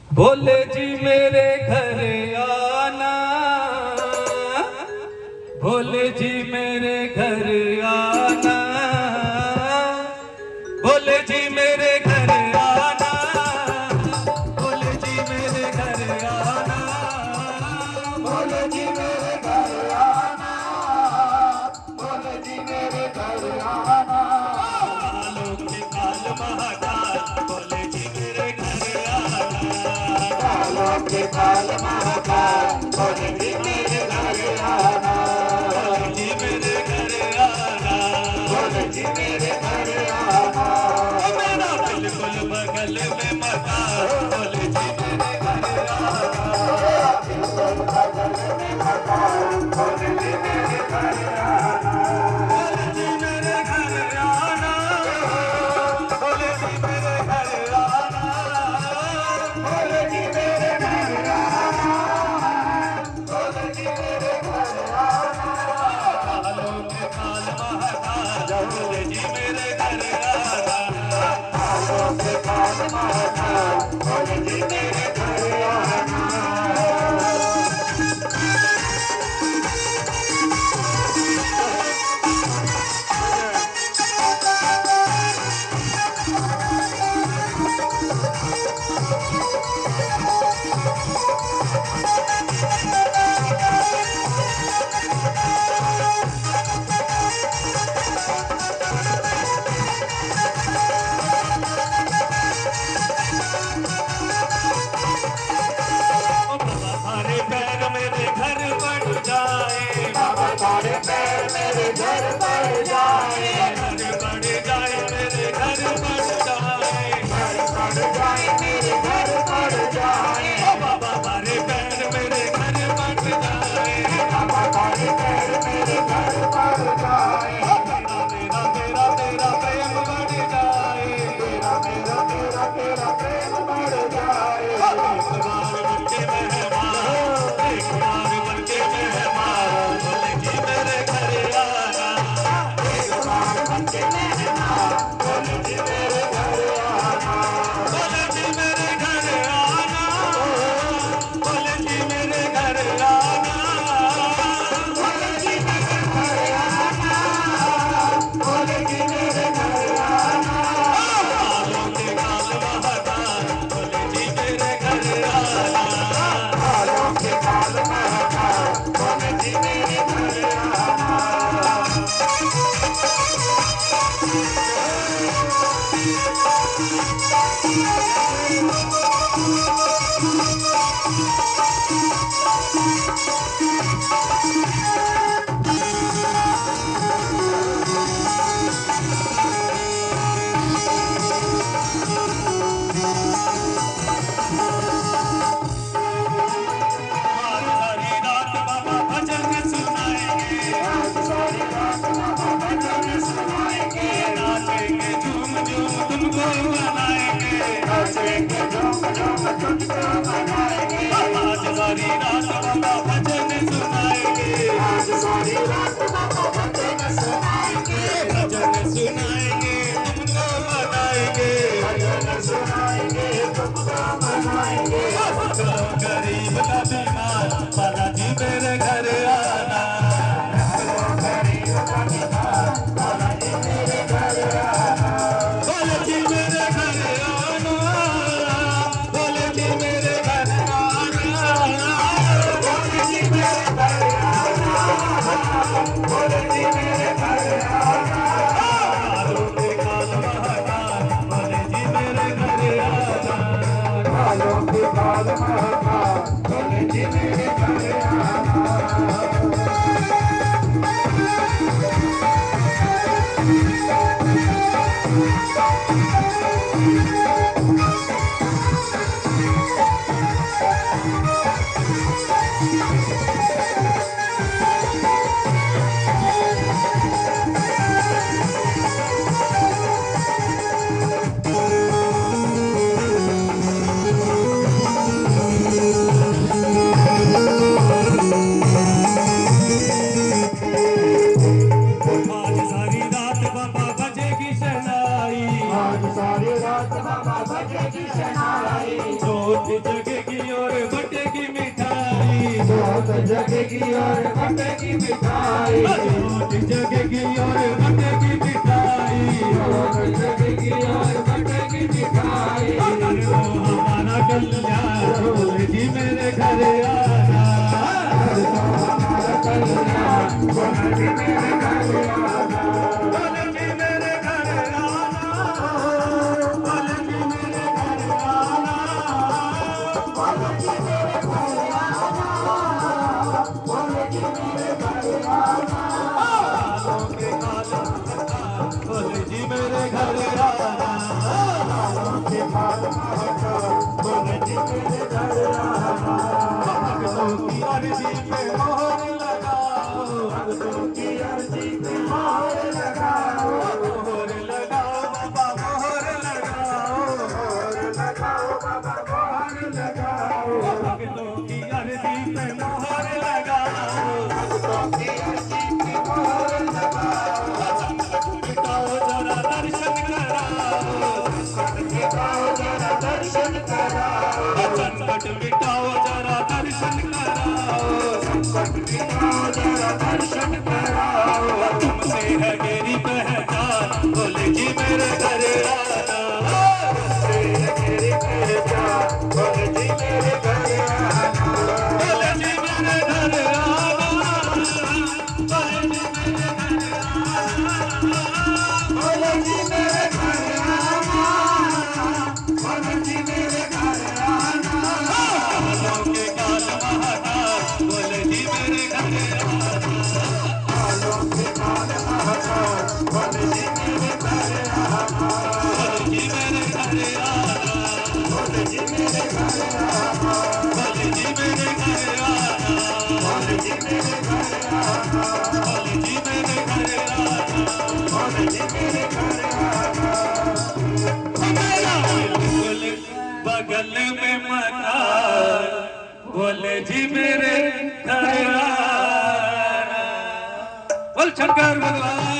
भोले जी मेरे घर आना, भोले जी मेरे घर आना, भोले जी मेरे घर आना, भोले जी मेरे घर आना, भोले जी मेरे घर आना, भोले जी मेरे घर आना। कालों के काल महाकाल भोले जी मेरे घर आना, कालों के काल महाकाल भोले जी मेरे घर आना, भोले जी मेरे घर आना, भोले जी मेरे घर आना। मेरा बिल्कुल बगल में मकान भोले जी मेरे घर आना, बिल्कुल बगल में मकान भोले जी मेरे घर आना, भोले जी मेरे घर आना, भोले जी मेरे घर आना, भोले जी मेरे घर आना, भोले जी मेरे घर आना। कालों के काल महाकाल भोले जी मेरे घर आना, कालों के काल महाकाल भोले जी मेरे घर आना। हमारे पैर मेरे घर पड़ जाए, बाबा हमारे पैर मेरे घर पड़ जाए, घर पड़ जाए मेरे घर पड़ जाए, घर पड़ जाए मेरे घर पड़ जाए। ओ बाबा हमारे पैर मेरे घर पड़ जाए, बाबा हमारे पैर मेरे घर पड़ जाए। तेरा तेरा तेरा तेरा प्रेम बढ़ जाए, तेरा तेरा तेरा तेरा प्रेम बढ़ जाए। एक बार बनके मेहमान, एक बार बनके मेहमान भोले जी मेरे घर आना, एक बार बनके मेहमान भोले जी मेरे घर आना, भोले जी मेरे घर आना, भोले जी मेरे घर आना, भोले जी मेरे घर आना, भोले जी मेरे घर आना। कालों के काल महाकाल भोले जी मेरे घर आना, कालों के काल महाकाल भोले जी मेरे घर आना। सारी रात बाबा भजन सुनाएंगे, सारी रात बाबा भजन सुनाएंगे, नाचेंगे झूम झूम तुमको मनाएंगे, नाचेंगे झूम झूम तुमको मनाएंगे। आज सारी रात बाबा भजन सुनाएंगे, आज सारी रात बाबा भजन सुनाएंगे, भजन सुनाएंगे तुमको मनाएंगे, भजन सुनाएंगे तुमको मनाएंगे। गरीब का बीमार बालाजी मेरे घर आना, गरीब का बीमार बालाजी मेरे घर आना, बालाजी मेरे घर आना, बालाजी मेरे घर आना, बालाजी मेरे घर आना, बालाजी मेरे घर आना। कालों के काल महाकाल बालाजी मेरे घर आना, कालों के काल महाकाल भोले जी मेरे घर आना। जगेगी और बटेगी मिठाई, जोत जगेगी और बटेगी मिठाई, जोत जगेगी और बटेगी मिठाई, जोत जगेगी और बटेगी मिठाई। वो हमारा कल्याण बोले जी मेरे घर आना, हमारा कल्याण बोले जी मेरे घर आना, बोले जी मेरे घर आना, बोले जी मेरे घर आना, बोले जी मेरे घर आना, बोले जी मेरे घर आना। कालों के काला बोले जी मेरे घर आना, कालों के काला बोले जी मेरे घर आना। भक्तों की अर्जी पे मोहर लगाओ, भक्तों की अर्जी पे मोहर लगाओ, मोहर लगाओ बाबा मोहर लगाओ, मोहर लगाओ बाबा मोहर लगाओ। भक्तों की अर्जी पे मोहर लगाओ, भक्तों की अर्जी पे मोहर लगाओ, मिटाओ जरा दर्शन कराओ, मिटाओ जरा दर्शन कराओ, संकट मिटाओ जरा दर्शन कराओ, मिटाओ जरा दर्शन कराओ। तुमसे है मेरी पहचान बोले जी मेरे घर आना, तुमसे है मेरी पहचान बोले जी मेरे घर आना, बोले जी मेरे घर आना, बोले जी मेरे घर आना, बोले जी मेरे घर आना, बोले जी मेरे घर आना। कालों के काल महाकाल बोले जी मेरे घर आना, कालों के काल महाकाल बोले जी मेरे घर आना, बोले जी मेरे घर आना, बोले जी मेरे घर आना, बोले जी मेरे घर आना, बोले जी मेरे घर आना, बोले जी मेरे घर आना, बोले जी मेरे घर आना। बिल्कुल बगल में मकान बोले जी मेरे घर आना, बोल शंकर भगवान